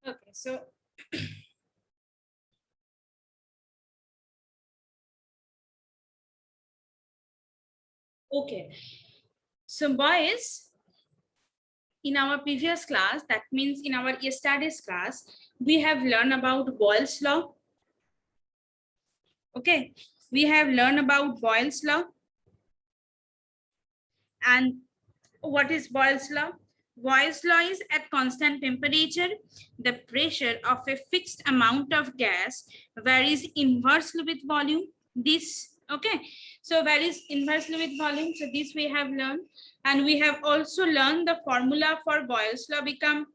Okay, so okay, so boys, in our previous class, that means in our yesterday's class, we have learned about Boyle's law. Okay, we have learned about Boyle's law. And what is Boyle's law? Boyle's law is at constant temperature, the pressure of a fixed amount of gas varies inversely with volume. This, okay, so varies inversely with volume. So this we have learned, and we have also learned the formula for Boyle's law become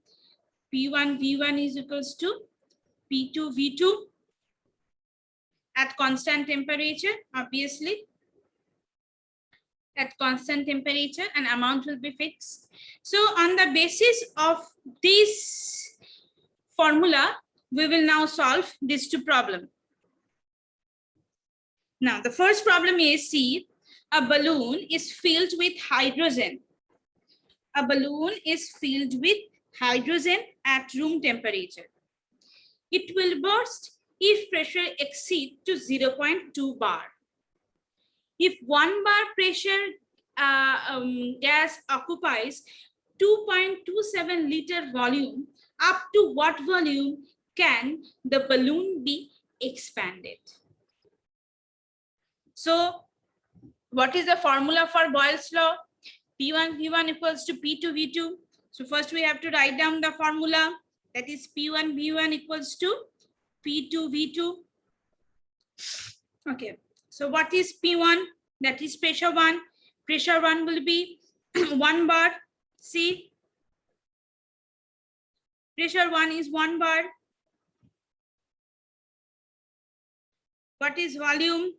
P1 V1 is equals to P2 V2 at constant temperature, obviously. At constant temperature, and amount will be fixed. So on the basis of this formula, we will now solve these two problems. Now the first problem is, see, a balloon is filled with hydrogen. A balloon is filled with hydrogen at room temperature. It will burst if pressure exceeds to 0.2 bar. If 1 bar pressure gas occupies 2.27 liter volume, up to what volume can the balloon be expanded? So what is the formula for Boyle's law? P1 V1 equals to P2 V2. So first we have to write down the formula, that is P1 V1 equals to P2 V2. Okay, so what is P1? That is pressure 1. Pressure 1 will be 1 bar. See, pressure 1 is 1 bar. What is volume?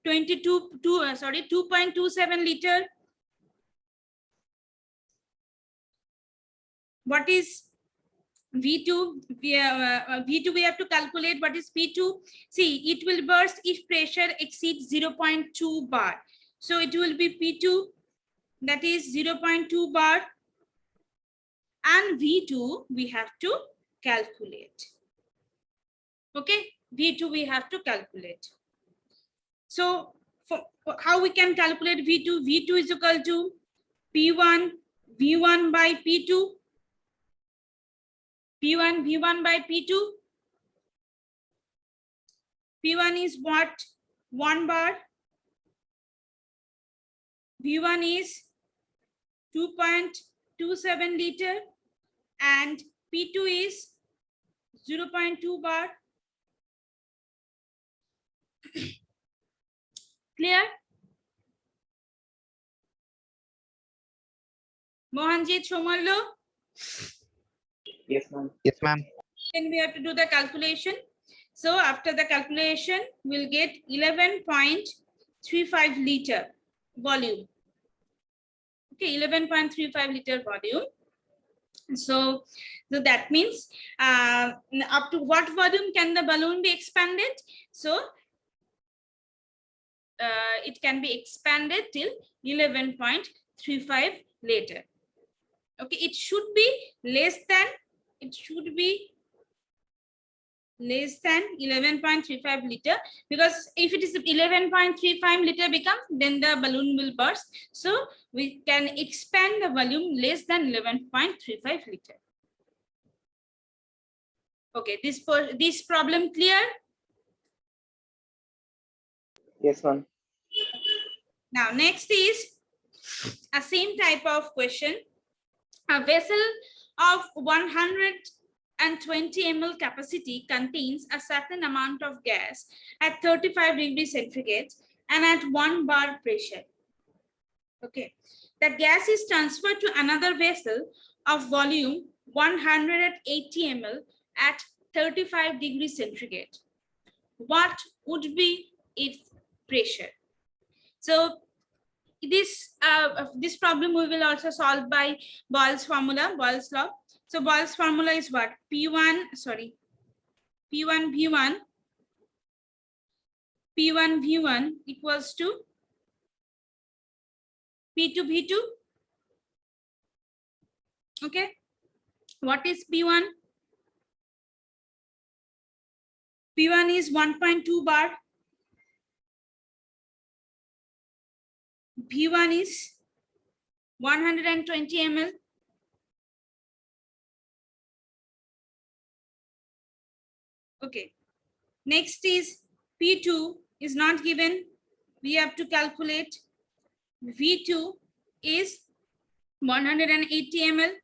2.27 liter. What is V2? V2 we have to calculate. What is P2? See, it will burst if pressure exceeds 0.2 bar. So it will be P2, that is 0.2 bar. And V2 we have to calculate. Okay, V2 we have to calculate. So for how we can calculate V2? V2 is equal to P1 V1 by P2. P1 V1 by P2. P1 is what? 1 bar. V1 is 2.27 liter. And P2 is 0.2 bar. Clear? Mohanjit Shomallo? Yes, ma'am. Yes, ma'am. Then we have to do the calculation. So after the calculation, we'll get 11.35 liter volume. Okay, 11.35 liter volume. So that means up to what volume can the balloon be expanded? So it can be expanded till 11.35 liter. Okay, it should be less than 11.35 liter, because if it is 11.35 liter becomes, then the balloon will burst. So we can expand the volume less than 11.35 liter. Okay, this problem clear? Yes, ma'am. Now next is a same type of question. A vessel of 120 ml capacity contains a certain amount of gas at 35 degrees centigrade and at 1 bar pressure. Okay, the gas is transferred to another vessel of volume 180 ml at 35 degrees centigrade. What would be its pressure? So this problem we will also solve by Boyle's formula, Boyle's law. So Boyle's formula is what? P1 V1 equals to P2 V2. Okay, what is P1? P1 is 1.2 bar. V1 is 120 ml. Okay. Next is P2 is not given. We have to calculate. V2 is 180 ml.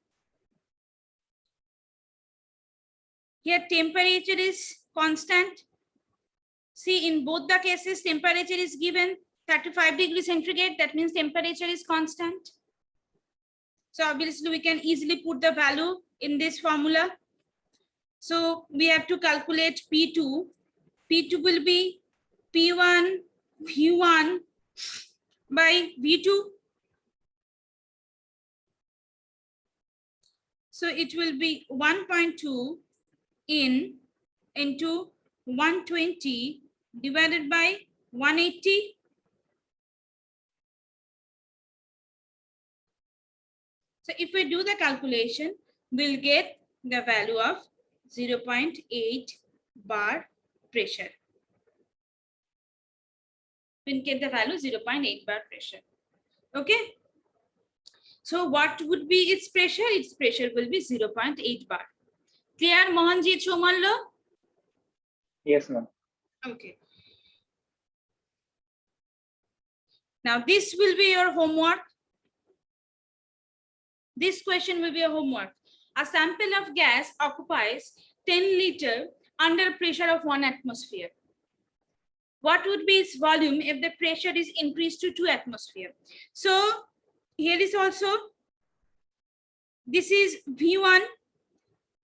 Here temperature is constant. See, in both the cases, temperature is given 35 degrees centigrade. That means temperature is constant. So obviously we can easily put the value in this formula. So we have to calculate P2. P2 will be P1 V1 by V2. So it will be 1.2 into 120 divided by 180. So if we do the calculation, we'll get the value of 0.8 bar pressure. We'll get the value 0.8 bar pressure. Okay. So what would be its pressure? Its pressure will be 0.8 bar. Clear, Mohanji Chomallo? Yes, ma'am. Okay. Now this will be your homework. This question will be a homework. A sample of gas occupies 10 liters under pressure of 1 atmosphere. What would be its volume if the pressure is increased to 2 atmosphere? So here is also, this is V1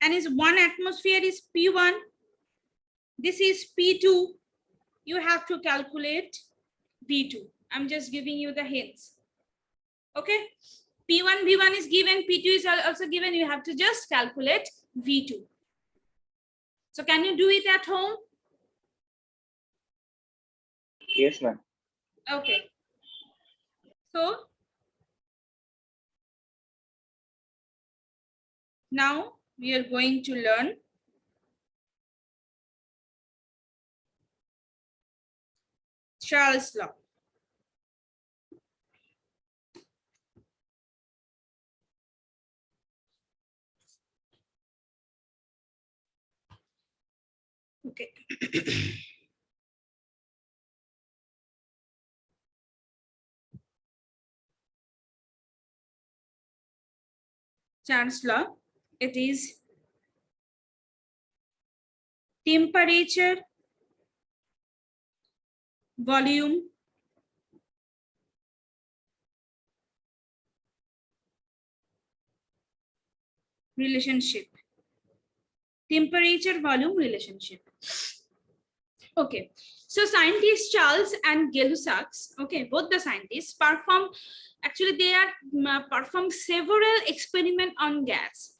and is 1 atmosphere is P1. This is P2. You have to calculate P2. I'm just giving you the hints. Okay. P1, V1 is given, P2 is also given. You have to just calculate V2. So can you do it at home? Yes, ma'am. Okay. So now we are going to learn Charles' law. Okay. Charles' law. It is temperature, volume, relationship. Temperature, volume, relationship. Okay. So scientists Charles and Gay-Lussac, okay, both the scientists perform, actually they are perform several experiments on gas.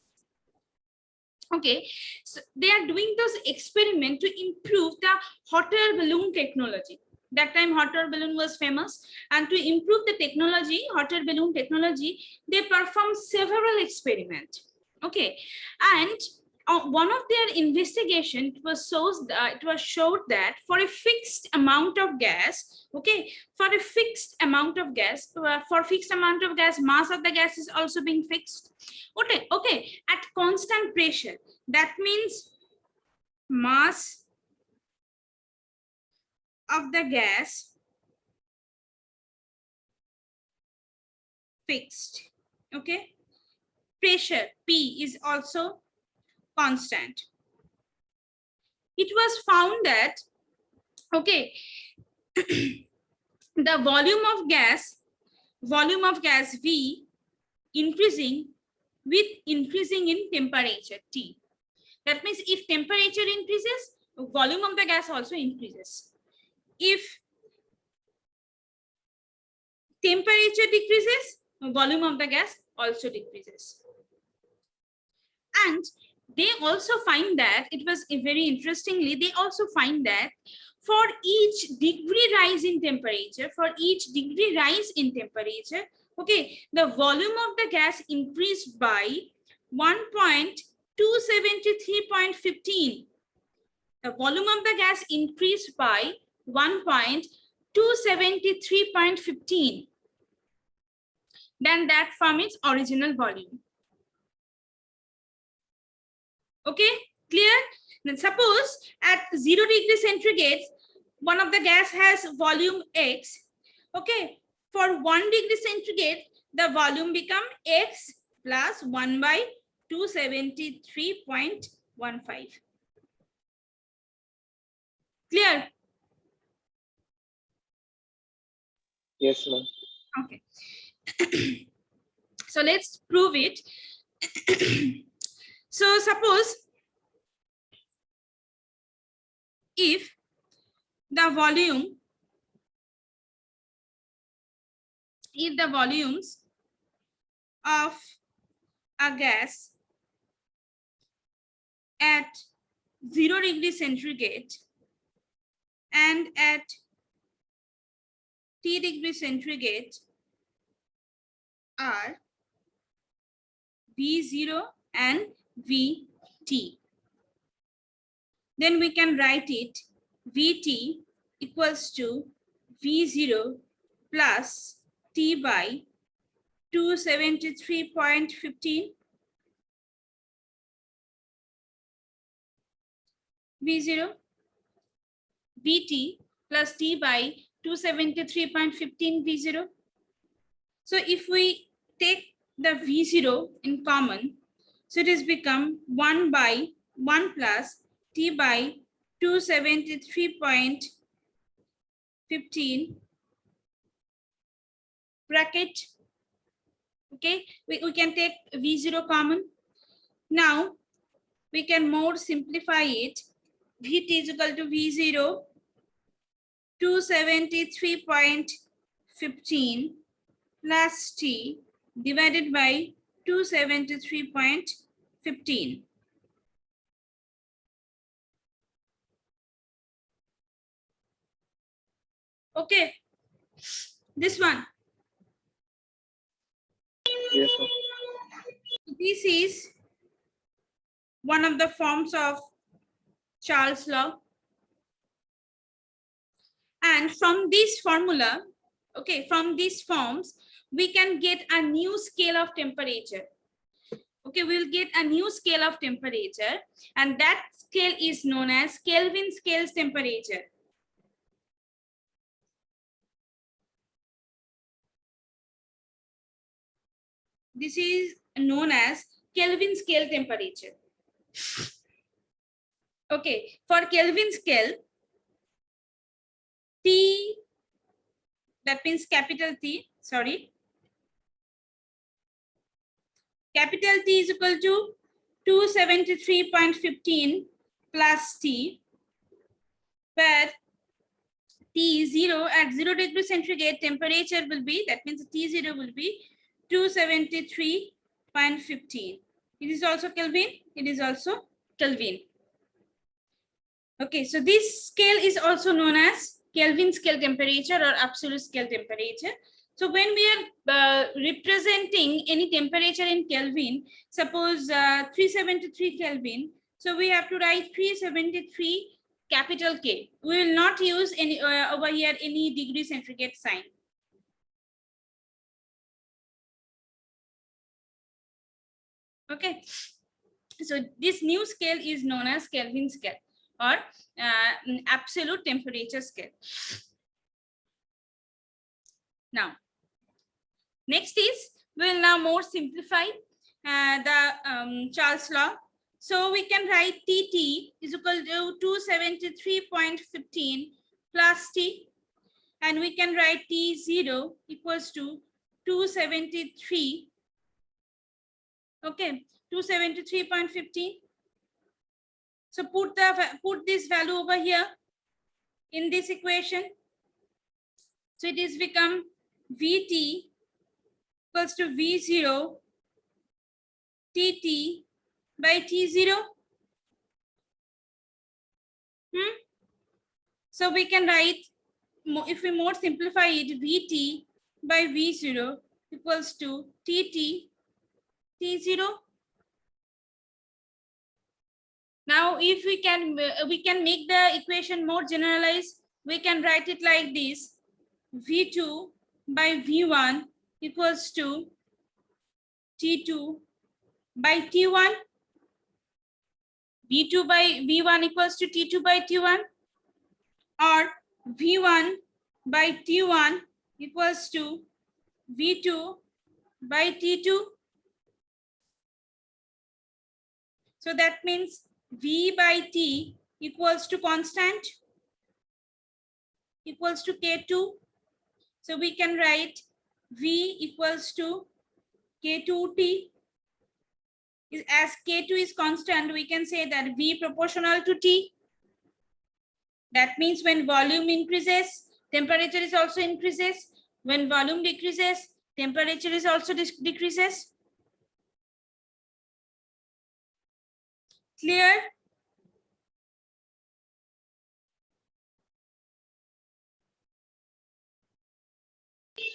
Okay, so they are doing those experiments to improve the hot air balloon technology. That time hot air balloon was famous, and to improve the technology, hot air balloon technology, they performed several experiments. Okay, and one of their investigation it was showed that for a fixed amount of gas, okay, for fixed amount of gas, mass of the gas is also being fixed. Okay, at constant pressure, that means mass of the gas fixed. Okay, pressure P is also constant. It was found that, okay, the volume of gas V increasing with increasing in temperature T. That means if temperature increases, volume of the gas also increases. If temperature decreases, volume of the gas also decreases. And they also find that, it was very interestingly, they also find that for each degree rise in temperature, okay, the volume of the gas increased by 1.273.15. the volume of the gas increased by 1.273.15 than that from its original volume. Okay, clear? Then suppose at 0 degree centigrade, one of the gas has volume X. Okay, for 1 degree centigrade, the volume become X plus 1 by 273.15. Clear? Yes, ma'am. Okay. So let's prove it. So suppose if the volumes of a gas at 0 degree centigrade and at T degree centigrade are V0 and Vt. Then we can write it Vt equals to V0 plus T by 273.15. V0 Vt plus T by 273.15 V0. So if we take the V0 in common, so it has become 1 by 1 plus T by 273.15 bracket. Okay, we can take V0 common. Now we can more simplify it. Vt is equal to V0 273.15 plus T divided by 273.15. Okay, this one. Yes, ma'am. This is one of the forms of Charles' law. And from this formula, okay, from these forms, we can get a new scale of temperature. Okay, we'll get a new scale of temperature, and that scale is known as Kelvin scale temperature. This is known as Kelvin scale temperature. Okay, for Kelvin scale, T, that means capital T, sorry. Capital T is equal to 273.15 plus T, where T0 at 0 degree centigrade temperature will be, that means T0 will be 273.15. It is also Kelvin, it is also Kelvin. Okay, so this scale is also known as Kelvin scale temperature or absolute scale temperature. So when we are representing any temperature in Kelvin, suppose 373 Kelvin, so we have to write 373 capital K. We will not use any over here any degree centigrade sign. Okay, so this new scale is known as Kelvin scale or absolute temperature scale. Now, next is we will now more simplify the Charles law. So we can write Tt is equal to 273.15 plus T, and we can write T0 equals to 273. Okay, 273.15. So put this value over here in this equation. So it is become Vt equals to V0 Tt by T0. So we can write, if we more simplify it, Vt by V0 equals to Tt T0. Now, if we can make the equation more generalized. We can write it like this: V2 by V1 equals to T2 by T1. V2 by V1 equals to T2 by T1, or V1 by T1 equals to V2 by T2. So that means V by T equals to constant, equals to K2. So we can write V equals to K2T. As K2 is constant, we can say that V proportional to T. That means when volume increases, temperature is also increases. When volume decreases, temperature is also decreases. Clear?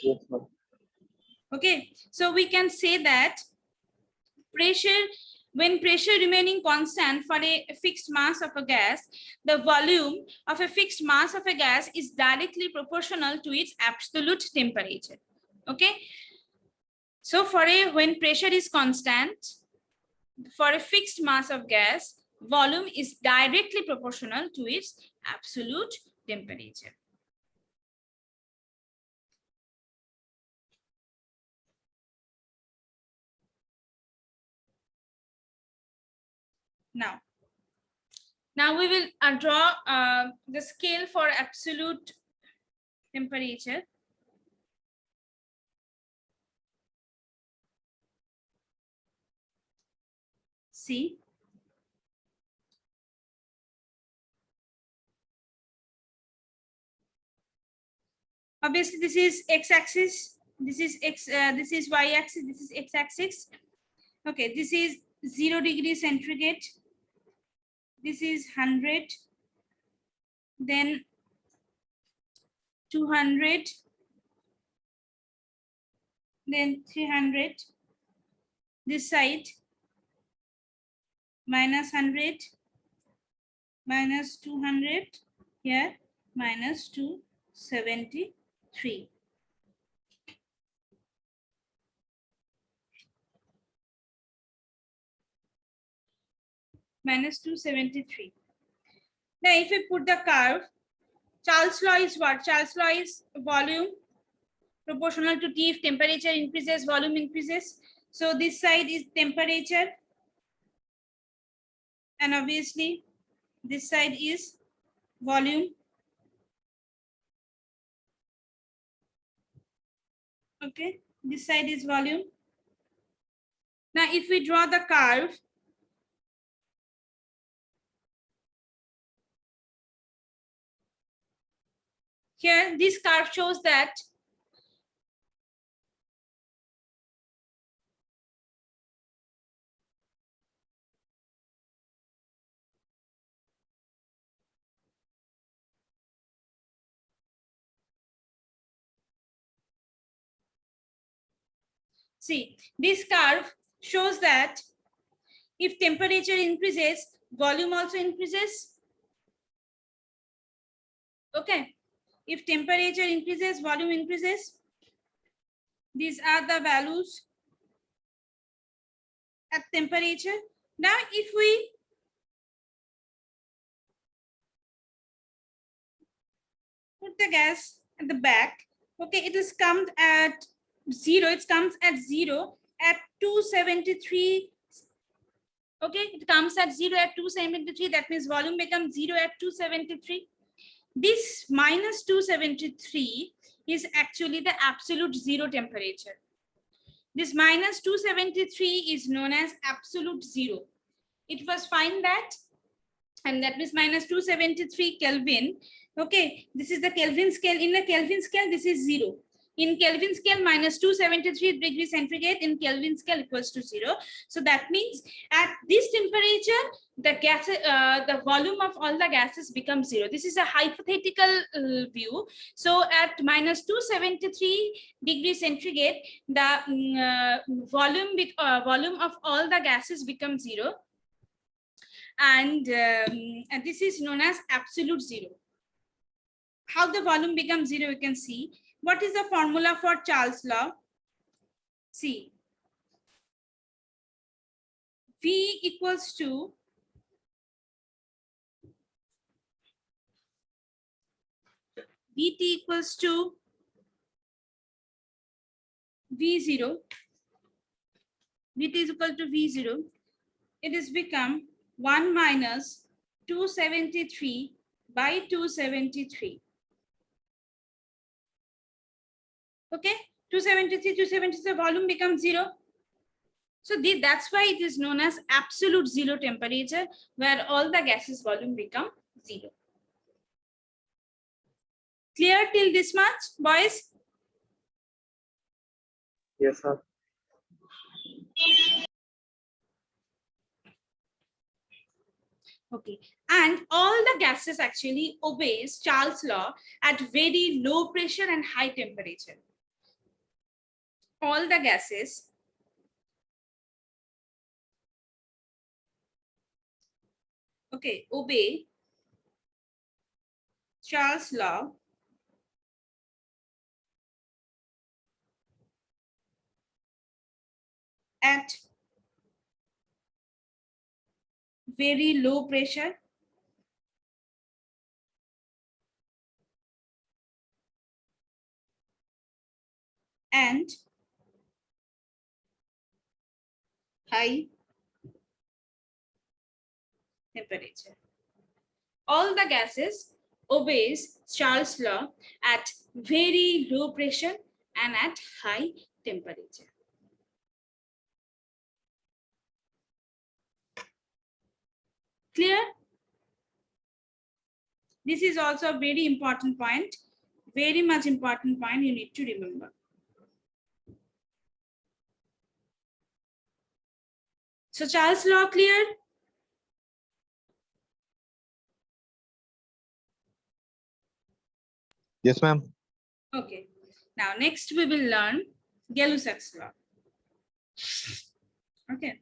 Yes, ma'am. Okay, so we can say that pressure, when pressure remaining constant for a fixed mass of a gas, the volume of a fixed mass of a gas is directly proportional to its absolute temperature. Okay, so when pressure is constant for a fixed mass of gas, volume is directly proportional to its absolute temperature. Now we will draw the scale for absolute temperature. See, obviously this is x-axis, this is this is y-axis, this is x-axis. Okay, this is 0 degrees centigrade, this is 100, then 200, then 300, this side minus 100, minus 200, here minus 273. Minus 273. Now, if we put the curve, Charles' law is what? Charles' law is volume proportional to T. If temperature increases, volume increases. So this side is temperature, and obviously this side is volume. Okay, this side is volume. Now, if we draw the curve, here this curve shows that see, this curve shows that if temperature increases, volume also increases. Okay, if temperature increases, volume increases. These are the values at temperature. Now, if we put the gas at the back, okay, it is comes at 0. It comes at 0 at 273. Okay, it comes at 0 at 273. That means volume becomes 0 at 273. This minus 273 is actually the absolute zero temperature. This minus 273 is known as absolute zero. It was found that, and that means minus 273 Kelvin. Okay, this is the Kelvin scale. In the Kelvin scale, this is 0. In Kelvin scale, minus 273 degrees centigrade in Kelvin scale equals to 0. So that means at this temperature, the gas, the volume of all the gases becomes 0. This is a hypothetical view. So at minus 273 degrees centigrade, the volume of all the gases becomes 0. and this is known as absolute zero. How the volume becomes zero, you can see. What is the formula for Charles' law? See, V equals to Vt equals to V0. Vt is equal to V0. It is become 1 minus 273 by 273. Okay, 273, 273, volume becomes zero. So that's why it is known as absolute zero temperature, where all the gases volume become zero. Clear till this much, boys? Yes, sir. Okay, and all the gases actually obeys Charles' law at very low pressure and high temperature. All the gases obey Charles' law at very low pressure and high temperature. All the gases obeys Charles' law at very low pressure and at high temperature. Clear? This is also a very important point, very much important point you need to remember. So Charles' law clear? Yes, ma'am. Okay. Now next we will learn Gay-Lussac's law. Okay.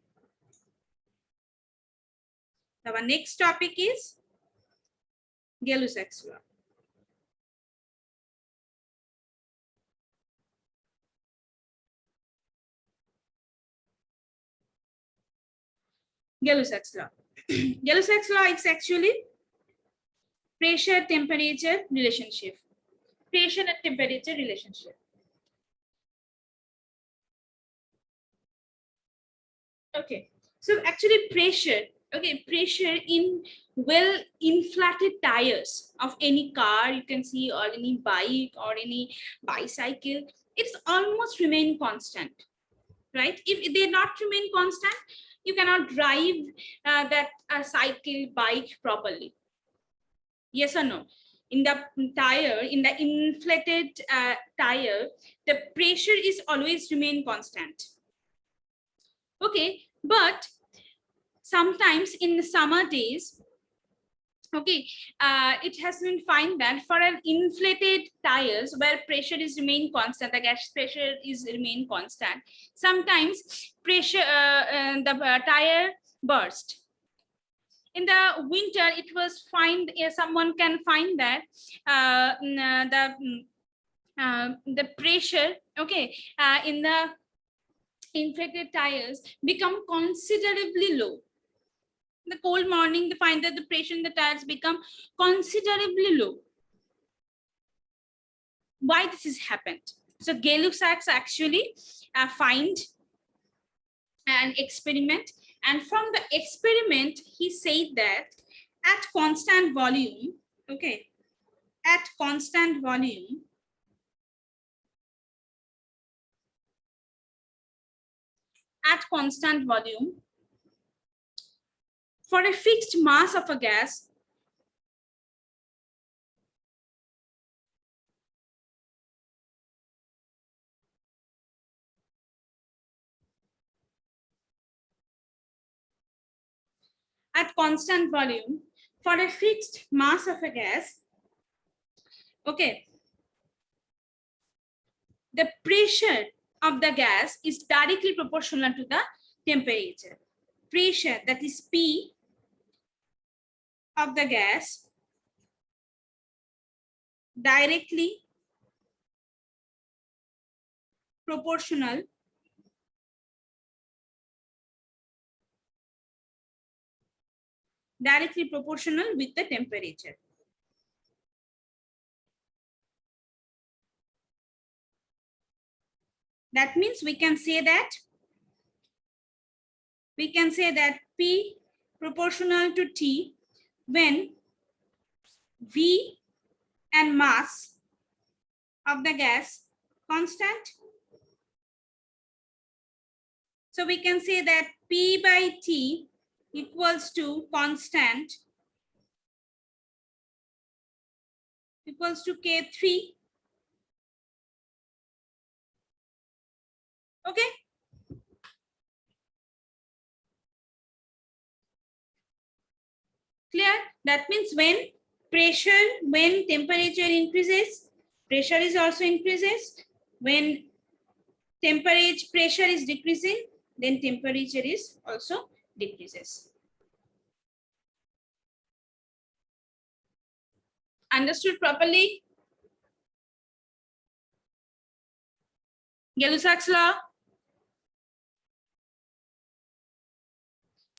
Now our next topic is Gay-Lussac's law. Gay-Lussac's law. Gay-Lussac's law is actually pressure temperature relationship. Pressure and temperature relationship. Okay. So actually pressure, pressure in well inflated tires of any car you can see, or any bike or any bicycle, it's almost remain constant, right? If they not remain constant, you cannot drive that cycle, bike properly. Yes or no? In the tire, in the inflated tire, the pressure is always remain constant. Okay, but sometimes in the summer days, it has been found that for an inflated tires where pressure is remain constant, the gas pressure is remain constant, sometimes pressure the tire burst. In the winter, it was find someone can find that the pressure in the inflated tires become considerably low. In the cold morning, they find that the pressure in the tires become considerably low. Why this has happened? So Gay-Lussac actually find an experiment, and from the experiment he said that at constant volume, at constant volume, for a fixed mass of a gas, at constant volume, for a fixed mass of a gas, the pressure of the gas is directly proportional to the temperature. Pressure, that is P, of the gas directly proportional with the temperature. That means we can say that P proportional to T when V and mass of the gas constant. So we can say that P by T equals to constant equals to K3. Okay. Clear? That means when temperature increases, pressure is also increases. When pressure is decreasing, then temperature is also decreases. Understood properly? Gay-Lussac's law?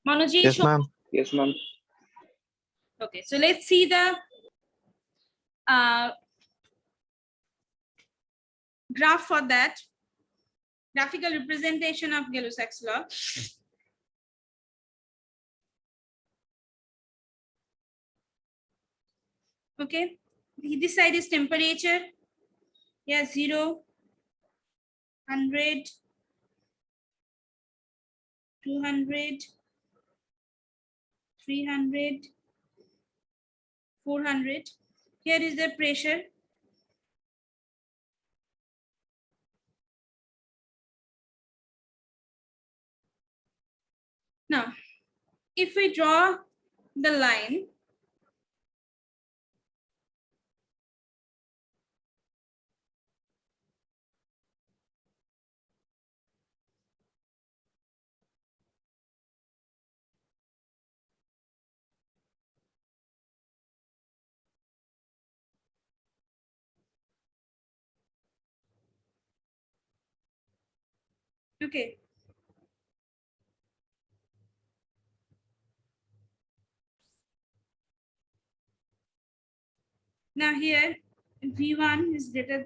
Manoji? Yes, ma'am. Yes, ma'am. Okay, so let's see the graph for that. Graphical representation of Gay-Lussac's law. Okay, this side is temperature. Yeah, 0, 100, 200, 300, 400. Here is the pressure. Now, if we draw the line, okay. Now here, V1 is greater.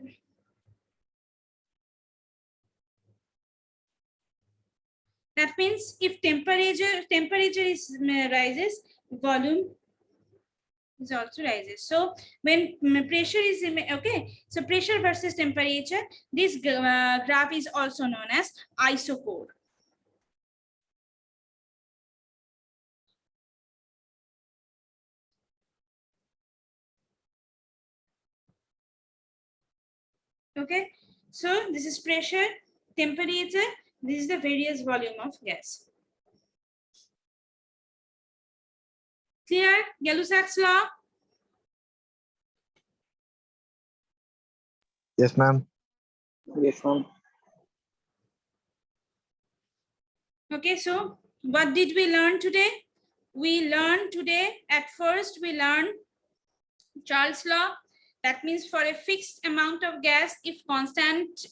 That means if temperature is rises, volume is also rises. So when pressure is okay, so pressure versus temperature, this graph is also known as isochord. Okay, so this is pressure, temperature, this is the various volume of gas. Clear? Gay-Lussac's law? Yes, ma'am. Yes, ma'am. Okay, so what did we learn today? We learned today, at first we learned Charles' law. That means for a fixed amount of gas, if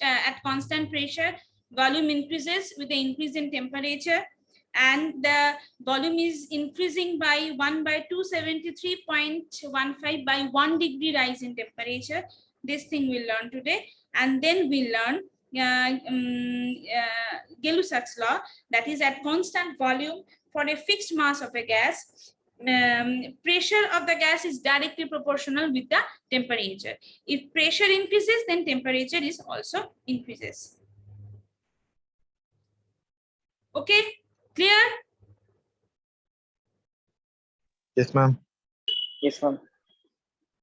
at constant pressure, volume increases with the increase in temperature, and the volume is increasing by 1 by 273.15 by 1 degree rise in temperature. This thing we learn today, and then we learn Gay-Lussac's law, that is at constant volume for a fixed mass of a gas, pressure of the gas is directly proportional with the temperature. If pressure increases, then temperature is also increases. Okay, clear? Yes, ma'am. Yes, ma'am.